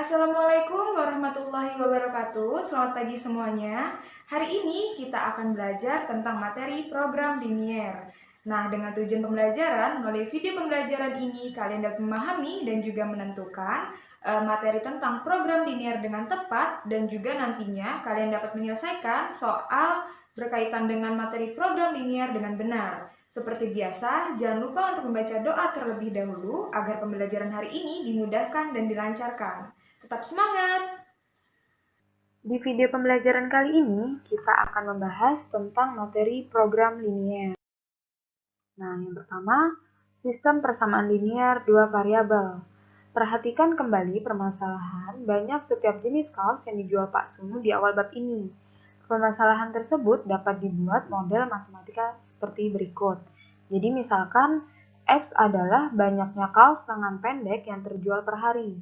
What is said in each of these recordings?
Assalamualaikum warahmatullahi wabarakatuh. Selamat pagi semuanya. Hari ini kita akan belajar tentang materi program linier. Nah, dengan tujuan pembelajaran, melalui video pembelajaran ini kalian dapat memahami dan juga menentukan materi tentang program linier dengan tepat, dan juga nantinya kalian dapat menyelesaikan soal berkaitan dengan materi program linier dengan benar. Seperti biasa, jangan lupa untuk membaca doa terlebih dahulu agar pembelajaran hari ini dimudahkan dan dilancarkan. Tetap semangat! Di video pembelajaran kali ini, kita akan membahas tentang materi program linier. Nah, yang pertama, sistem persamaan linier dua variabel. Perhatikan kembali permasalahan banyak setiap jenis kaos yang dijual Pak Sunu di awal bab ini. Permasalahan tersebut dapat dibuat model matematika seperti berikut. Jadi misalkan, X adalah banyaknya kaos lengan pendek yang terjual per hari.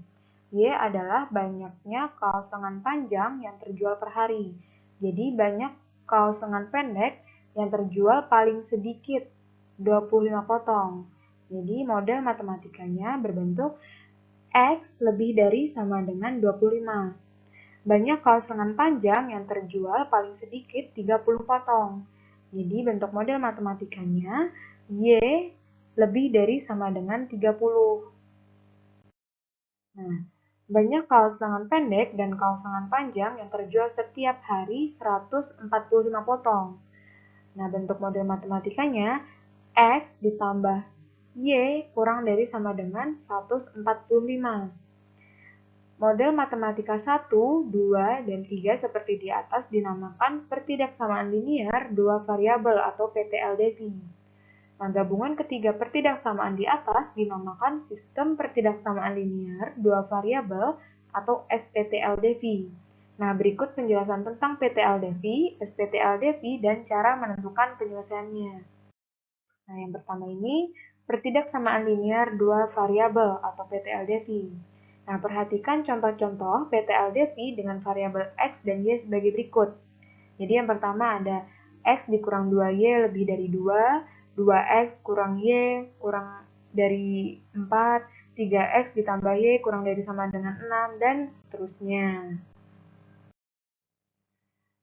Y adalah banyaknya kaos lengan panjang yang terjual per hari. Jadi banyak kaos lengan pendek yang terjual paling sedikit 25 potong. Jadi model matematikanya berbentuk X lebih dari sama dengan 25. Banyak kaos lengan panjang yang terjual paling sedikit 30 potong. Jadi bentuk model matematikanya Y lebih dari sama dengan 30. Nah, banyak kaos lengan pendek dan kaos lengan panjang yang terjual setiap hari 145 potong. Nah, bentuk model matematikanya X ditambah Y kurang dari sama dengan 145. Model matematika 1, 2, dan 3 seperti di atas dinamakan pertidaksamaan linier dua variabel atau PTLDV. Nah, gabungan ketiga pertidaksamaan di atas dinamakan sistem pertidaksamaan linier dua variabel atau SPTLDV. Nah, berikut penjelasan tentang PTLDV, SPTLDV, dan cara menentukan penyelesaiannya. Nah, yang pertama ini pertidaksamaan linier dua variabel atau PTLDV. Nah, perhatikan contoh-contoh PTLDV dengan variabel X dan Y sebagai berikut. Jadi yang pertama ada X dikurang 2Y lebih dari 2, 2X kurang Y kurang dari 4, 3X ditambah Y kurang dari sama dengan 6, dan seterusnya.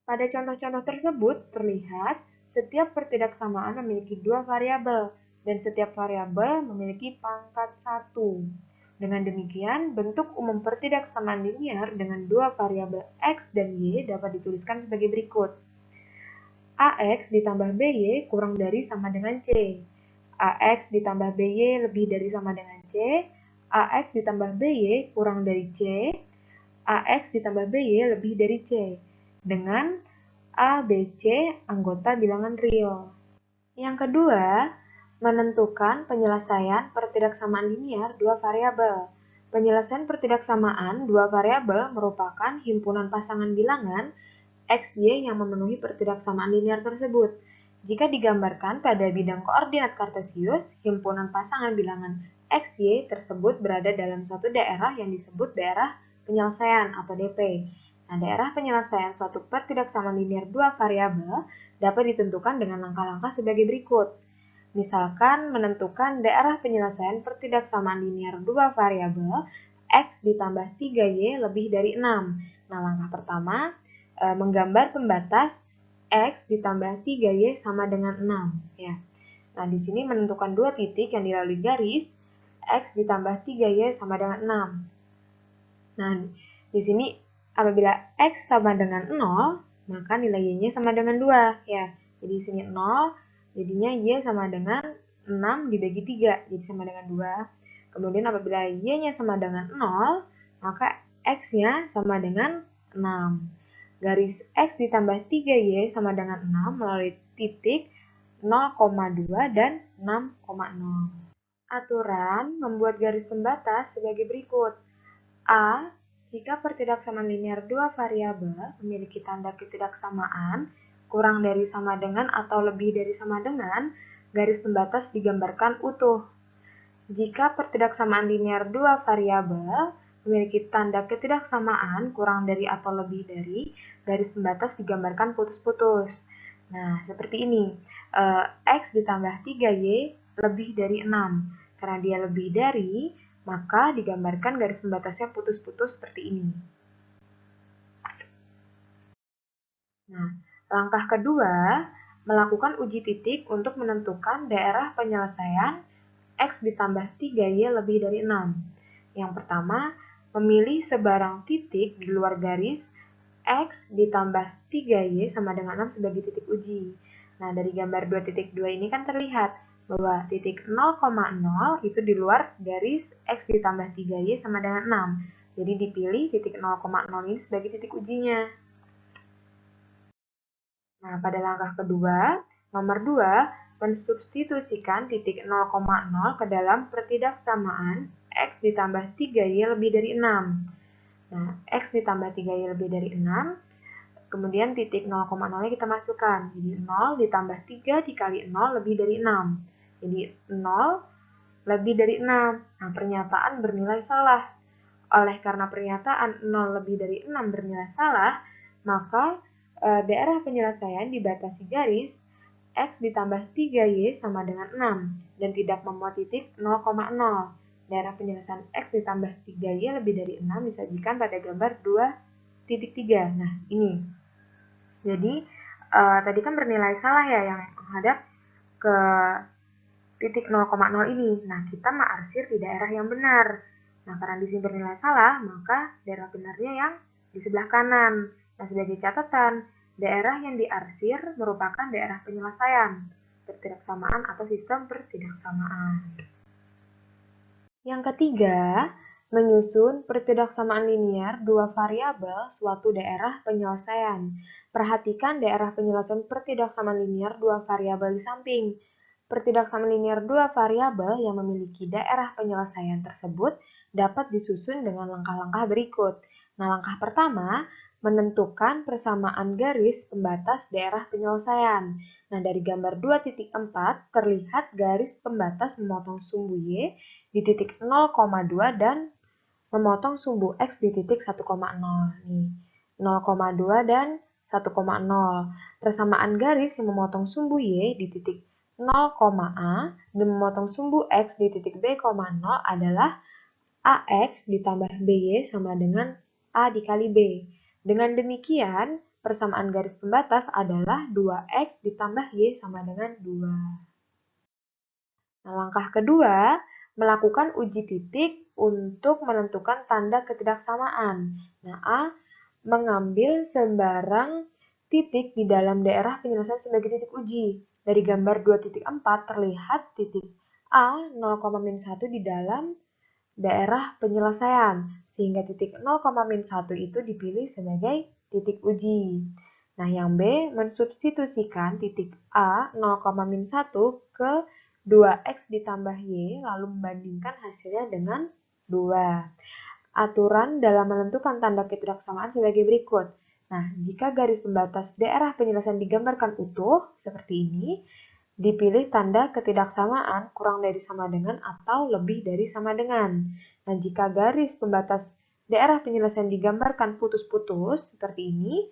Pada contoh-contoh tersebut terlihat setiap pertidaksamaan memiliki dua variabel dan setiap variabel memiliki pangkat 1. Dengan demikian, bentuk umum pertidaksamaan linier dengan dua variabel X dan Y dapat dituliskan sebagai berikut. AX ditambah BY kurang dari sama dengan C. AX ditambah BY lebih dari sama dengan C. AX ditambah BY kurang dari C. AX ditambah BY lebih dari C. Dengan A, B, C anggota bilangan real. Yang kedua, menentukan penyelesaian pertidaksamaan linier dua variabel. Penyelesaian pertidaksamaan dua variabel merupakan himpunan pasangan bilangan X, Y yang memenuhi pertidaksamaan linier tersebut. Jika digambarkan pada bidang koordinat kartesius, himpunan pasangan bilangan X, Y tersebut berada dalam suatu daerah yang disebut daerah penyelesaian atau DP. Nah, daerah penyelesaian suatu pertidaksamaan linier dua variabel dapat ditentukan dengan langkah-langkah sebagai berikut. Misalkan menentukan daerah penyelesaian pertidaksamaan linier dua variabel X ditambah 3Y lebih dari 6. Nah, langkah pertama, menggambar pembatas X ditambah 3Y sama dengan 6. Ya. Nah, di sini menentukan dua titik yang dilalui garis, X ditambah 3Y sama dengan 6. Nah, di sini apabila X sama dengan 0, maka nilai Y-nya sama dengan 2. Ya. Jadi di sini 0, jadinya Y sama dengan 6 dibagi 3, jadi sama dengan 2. Kemudian apabila Y-nya sama dengan 0, maka X-nya sama dengan 6. Garis X ditambah 3Y sama dengan 6 melalui titik 0,2 dan 6,0. Aturan membuat garis pembatas sebagai berikut. A. Jika pertidaksamaan linier dua variabel memiliki tanda ketidaksamaan kurang dari sama dengan atau lebih dari sama dengan, garis pembatas digambarkan utuh. Jika pertidaksamaan linier dua variabel memiliki tanda ketidaksamaan kurang dari atau lebih dari, garis pembatas digambarkan putus-putus. Nah, seperti ini. X ditambah 3Y lebih dari 6. Karena dia lebih dari, maka digambarkan garis pembatasnya putus-putus seperti ini. Nah, langkah kedua, melakukan uji titik untuk menentukan daerah penyelesaian X ditambah 3Y lebih dari 6. Yang pertama, memilih sebarang titik di luar garis X ditambah 3Y sama dengan 6 sebagai titik uji. Nah, dari gambar 2.2 ini kan terlihat bahwa titik 0,0 itu di luar garis X ditambah 3Y sama dengan 6. Jadi dipilih titik 0,0 ini sebagai titik ujinya. Nah, pada langkah kedua, nomor 2, mensubstitusikan titik 0,0 ke dalam pertidaksamaan X ditambah 3Y lebih dari 6. Nah, X ditambah 3Y lebih dari 6, kemudian titik 0,0-nya kita masukkan. Jadi 0 ditambah 3 dikali 0 lebih dari 6. Jadi 0 lebih dari 6. Nah, pernyataan bernilai salah. Oleh karena pernyataan 0 lebih dari 6 bernilai salah, maka daerah penyelesaian dibatasi garis X ditambah 3Y sama dengan 6 dan tidak memuat titik 0,0. Daerah penyelesaian X ditambah 3Y lebih dari 6 disajikan pada gambar 2.3. Nah, ini. Jadi, tadi kan bernilai salah ya yang menghadap ke titik 0,0 ini. Nah, kita mengarsir di daerah yang benar. Nah, karena di sini bernilai salah, maka daerah benarnya yang di sebelah kanan. Nah, sebagai catatan, daerah yang diarsir merupakan daerah penyelesaian, pertidaksamaan atau sistem pertidaksamaan. Yang ketiga, menyusun pertidaksamaan linier dua variabel suatu daerah penyelesaian. Perhatikan daerah penyelesaian pertidaksamaan linier dua variabel di samping. Pertidaksamaan linier dua variabel yang memiliki daerah penyelesaian tersebut dapat disusun dengan langkah-langkah berikut. Nah, langkah pertama, menentukan persamaan garis pembatas daerah penyelesaian. Nah, dari gambar 2.4 terlihat garis pembatas memotong sumbu Y di titik 0,2 dan memotong sumbu X di titik 1,0. Nih, 0,2 dan 1,0. Persamaan garis yang memotong sumbu Y di titik 0,A dan memotong sumbu X di titik B,0 adalah AX ditambah BY sama dengan A dikali B. Dengan demikian, persamaan garis pembatas adalah 2X ditambah Y sama dengan 2. Nah, langkah kedua, melakukan uji titik untuk menentukan tanda ketidaksamaan. Nah, A, mengambil sembarang titik di dalam daerah penyelesaian sebagai titik uji. Dari gambar 2.4 terlihat titik A 0,-1 di dalam daerah penyelesaian, sehingga titik 0,-1 itu dipilih sebagai titik uji. Nah, yang B, mensubstitusikan titik A 0,-1 ke 2X ditambah Y, lalu membandingkan hasilnya dengan 2. Aturan dalam menentukan tanda ketidaksamaan sebagai berikut. Nah, jika garis pembatas daerah penyelesaian digambarkan utuh, seperti ini, dipilih tanda ketidaksamaan kurang dari sama dengan atau lebih dari sama dengan. Nah, jika garis pembatas daerah penyelesaian digambarkan putus-putus, seperti ini,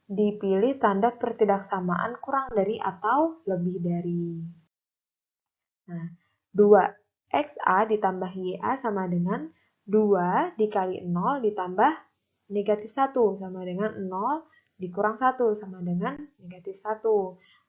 dipilih tanda ketidaksamaan kurang dari atau lebih dari. Nah, 2XA ditambah YA sama dengan 2 dikali 0 ditambah negatif 1 sama dengan 0 dikurang 1 sama dengan negatif 1.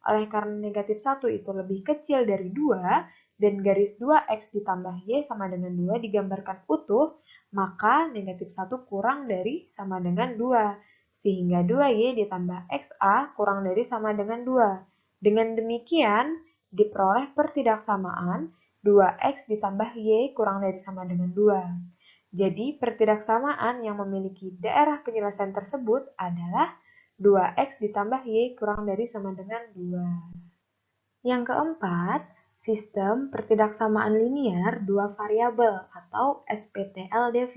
Oleh karena negatif 1 itu lebih kecil dari 2 dan garis 2X ditambah Y sama dengan 2 digambarkan utuh, maka negatif 1 kurang dari sama dengan 2. Sehingga 2Y ditambah XA kurang dari sama dengan 2. Dengan demikian, diperoleh pertidaksamaan 2X ditambah Y kurang dari sama dengan 2. Jadi, pertidaksamaan yang memiliki daerah penyelesaian tersebut adalah 2X ditambah Y kurang dari sama dengan 2. Yang keempat, sistem pertidaksamaan linier dua variabel atau SPTLDV.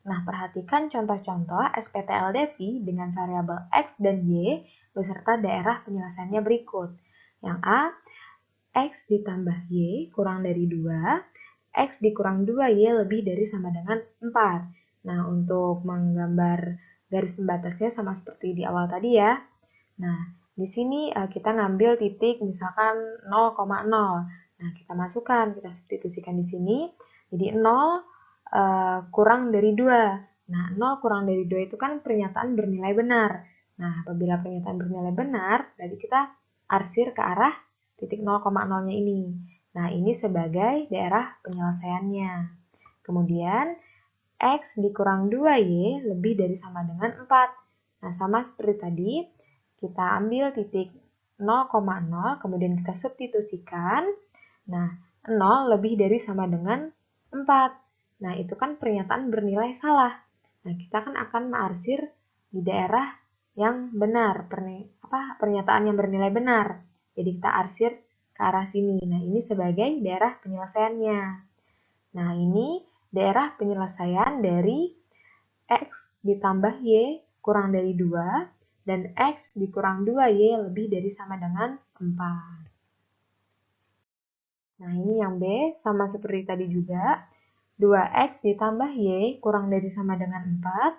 Nah, perhatikan contoh-contoh SPTLDV dengan variabel X dan Y beserta daerah penyelesaiannya berikut. Yang A, X ditambah Y kurang dari 2, X dikurang 2Y lebih dari sama dengan 4. Nah, untuk menggambar garis pembatasnya sama seperti di awal tadi ya. Nah, di sini kita ngambil titik misalkan 0,0. Nah, kita masukkan, kita substitusikan di sini. Jadi 0 kurang dari 2. Nah, 0 kurang dari 2 itu kan pernyataan bernilai benar. Nah, apabila pernyataan bernilai benar, berarti kita arsir ke arah titik 0,0-nya ini. Nah, ini sebagai daerah penyelesaiannya. Kemudian, X dikurang 2Y lebih dari sama dengan 4. Nah, sama seperti tadi, kita ambil titik 0,0, kemudian kita substitusikan. Nah, 0 lebih dari sama dengan 4. Nah, itu kan pernyataan bernilai salah. Nah, kita kan akan mengarsir di daerah yang benar, pernyataan yang bernilai benar. Jadi kita arsir ke arah sini. Nah, ini sebagai daerah penyelesaiannya. Nah, ini daerah penyelesaian dari X ditambah Y kurang dari 2 dan X dikurang 2Y lebih dari sama dengan 4. Nah, ini yang B, sama seperti tadi juga. 2X ditambah Y kurang dari sama dengan 4,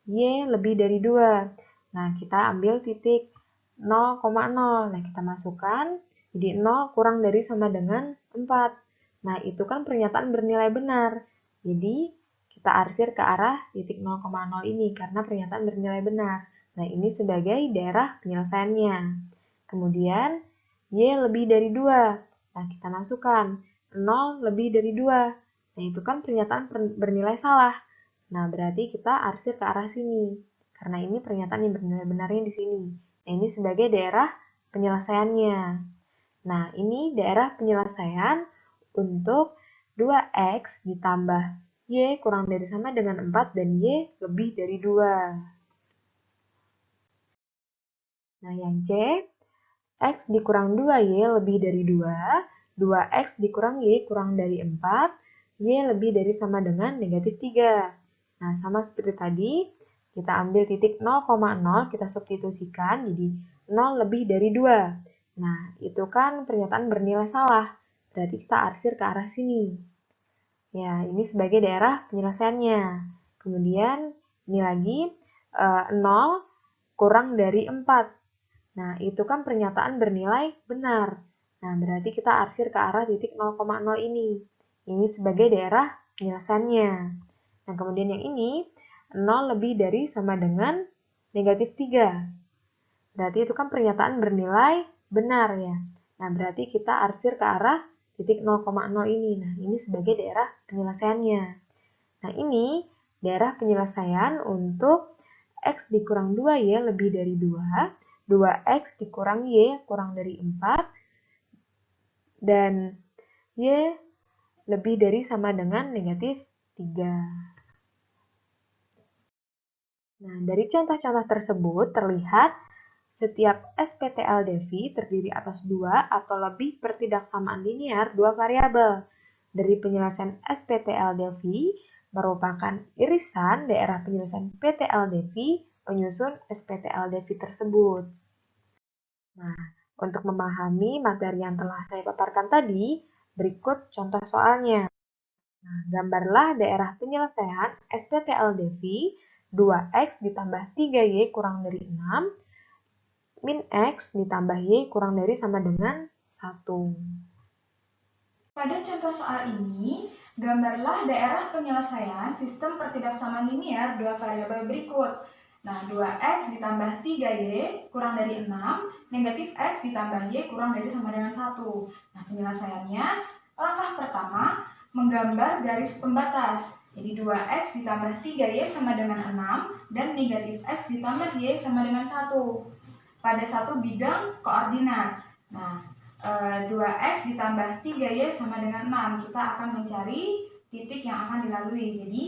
Y lebih dari 2. Nah, kita ambil titik 0,0. Nah, kita masukkan, jadi 0 kurang dari sama dengan 4. Nah, itu kan pernyataan bernilai benar. Jadi, kita arsir ke arah titik 0,0 ini karena pernyataan bernilai benar. Nah, ini sebagai daerah penyelesaiannya. Kemudian, Y lebih dari 2. Nah, kita masukkan 0 lebih dari 2. Nah, itu kan pernyataan bernilai salah. Nah, berarti kita arsir ke arah sini. Karena ini pernyataan yang bernilai benarnya di sini. Nah, ini sebagai daerah penyelesaiannya. Nah, ini daerah penyelesaian untuk 2X ditambah Y kurang dari sama dengan 4 dan Y lebih dari 2. Nah, yang C, X dikurang 2Y lebih dari 2, 2X dikurang Y kurang dari 4, Y lebih dari sama dengan negatif 3. Nah, sama seperti tadi, kita ambil titik 0,0, kita substitusikan, jadi 0 lebih dari 2. Nah, itu kan pernyataan bernilai salah, berarti kita arsir ke arah sini. Ya, ini sebagai daerah penyelesaiannya. Kemudian, ini lagi, 0 kurang dari 4. Nah, itu kan pernyataan bernilai benar. Nah, berarti kita arsir ke arah titik 0,0 ini. Ini sebagai daerah penyelesaiannya. Nah, kemudian yang ini, 0 lebih dari sama dengan negatif 3. Berarti itu kan pernyataan bernilai benar ya. Nah, berarti kita arsir ke arah titik 0,0 ini. Nah, ini sebagai daerah penyelesaiannya. Nah, ini daerah penyelesaian untuk X dikurang 2Y lebih dari 2, 2X dikurang Y kurang dari 4, dan Y lebih dari sama dengan negatif 3. Nah, dari contoh-contoh tersebut terlihat setiap SPTLDV terdiri atas 2 atau lebih pertidaksamaan linear 2 variabel. Dari penyelesaian SPTLDV merupakan irisan daerah penyelesaian PTLDV menyusun SPTLDV tersebut. Nah, untuk memahami materi yang telah saya paparkan tadi, berikut contoh soalnya. Nah, gambarlah daerah penyelesaian SPTLDV 2X ditambah 3Y kurang dari 6, min X ditambah Y kurang dari sama dengan 1. Pada contoh soal ini, gambarlah daerah penyelesaian sistem pertidaksamaan linear dua variabel berikut. Nah, 2X ditambah 3Y kurang dari 6, negatif X ditambah Y kurang dari sama dengan 1. Nah, penyelesaiannya, langkah pertama, menggambar garis pembatas. Jadi 2X ditambah 3Y sama dengan 6, dan negatif X ditambah Y sama dengan 1. Pada satu bidang koordinat. Nah, 2X ditambah 3Y sama dengan 6. Kita akan mencari titik yang akan dilalui. Jadi,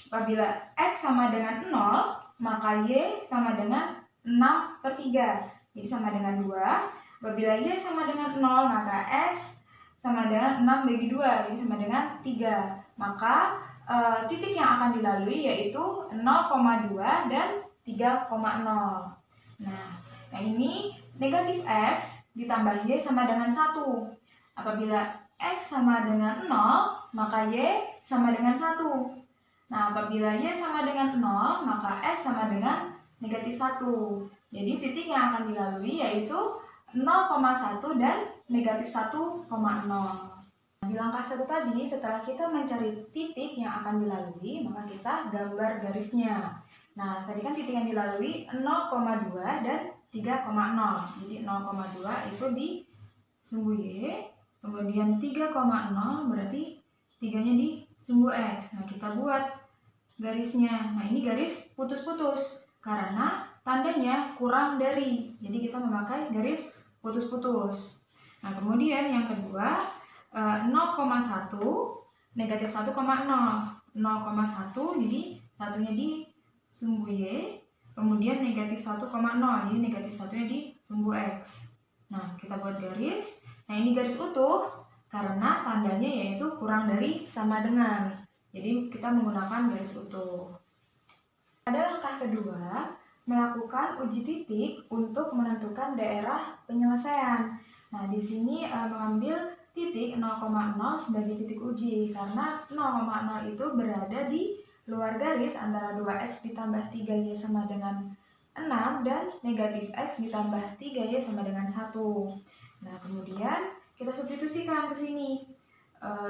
apabila X sama dengan 0, maka Y sama dengan 6/3. Jadi, sama dengan 2. Apabila Y sama dengan 0, maka X sama dengan 6 bagi 2. Jadi, sama dengan 3. Maka, titik yang akan dilalui yaitu 0,2 dan 3,0. Nah, ini negatif X ditambah Y sama dengan 1. Apabila X sama dengan 0, maka Y sama dengan 1. Nah, apabila Y sama dengan 0, maka X sama dengan negatif 1. Jadi, titik yang akan dilalui yaitu 0,1 dan negatif 1,0. di langkah 1 tadi, setelah kita mencari titik yang akan dilalui, maka kita gambar garisnya. Nah, tadi kan titik yang dilalui 0,2 dan 3,0. Jadi 0,2 itu di sumbu Y, kemudian 3,0 berarti 3-nya di sumbu X. Nah, kita buat garisnya. Nah, ini garis putus-putus karena tandanya kurang dari. Jadi kita memakai garis putus-putus. Nah, kemudian yang kedua 0,1 negatif 1,0. 0,1 jadi satunya di sumbu Y, kemudian negatif 1,0 jadi negatif satunya di sumbu X. Nah, kita buat garis. Nah, ini garis utuh karena tandanya yaitu kurang dari sama dengan. Jadi kita menggunakan garis utuh. Pada langkah kedua, melakukan uji titik untuk menentukan daerah penyelesaian. Nah, di sini mengambil titik 0,0 sebagai titik uji karena 0,0 itu berada di luar garis antara 2x ditambah 3y sama dengan 6 dan negatif x ditambah 3y sama dengan 1. Nah, kemudian kita substitusikan ke sini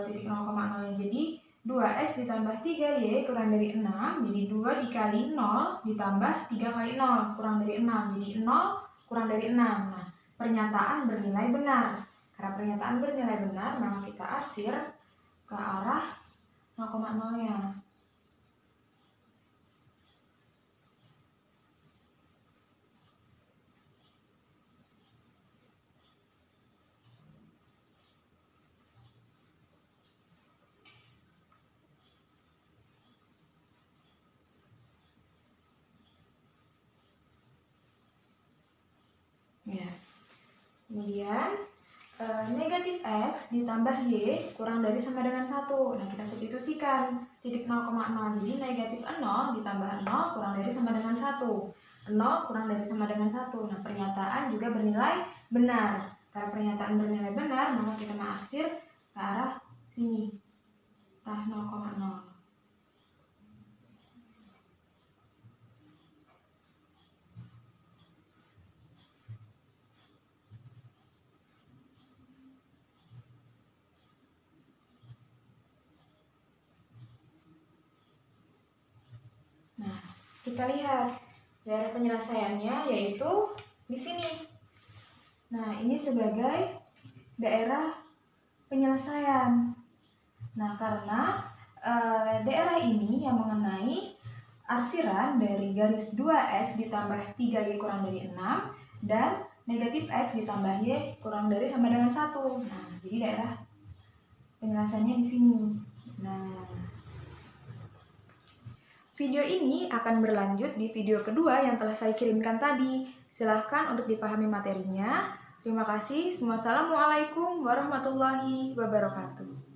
titik 0,0 jadi 2x ditambah 3y kurang dari 6, jadi 2 dikali 0 ditambah 3 kali 0 kurang dari 6, jadi 0 kurang dari 6. Nah, pernyataan bernilai benar. Karena pernyataan bernilai benar, maka kita arsir ke arah 0,0-nya. Ya. Kemudian negatif x ditambah y kurang dari sama dengan 1. Nah, kita substitusikan titik 0,0. Jadi negatif 0 ditambah 0 kurang dari sama dengan 1. 0 kurang dari sama dengan 1. Nah, pernyataan juga bernilai benar. Karena pernyataan bernilai benar, maka kita mengarsir ke arah sini. Arah 0,0. Kita lihat daerah penyelesaiannya yaitu di sini. Nah, ini sebagai daerah penyelesaian. Nah, karena daerah ini yang mengenai arsiran dari garis 2x ditambah 3y kurang dari 6 dan negatif x ditambah y kurang dari sama dengan 1. Nah, jadi daerah penyelesaiannya di sini. Nah, video ini akan berlanjut di video kedua yang telah saya kirimkan tadi. Silahkan untuk dipahami materinya. Terima kasih. Wassalamualaikum warahmatullahi wabarakatuh.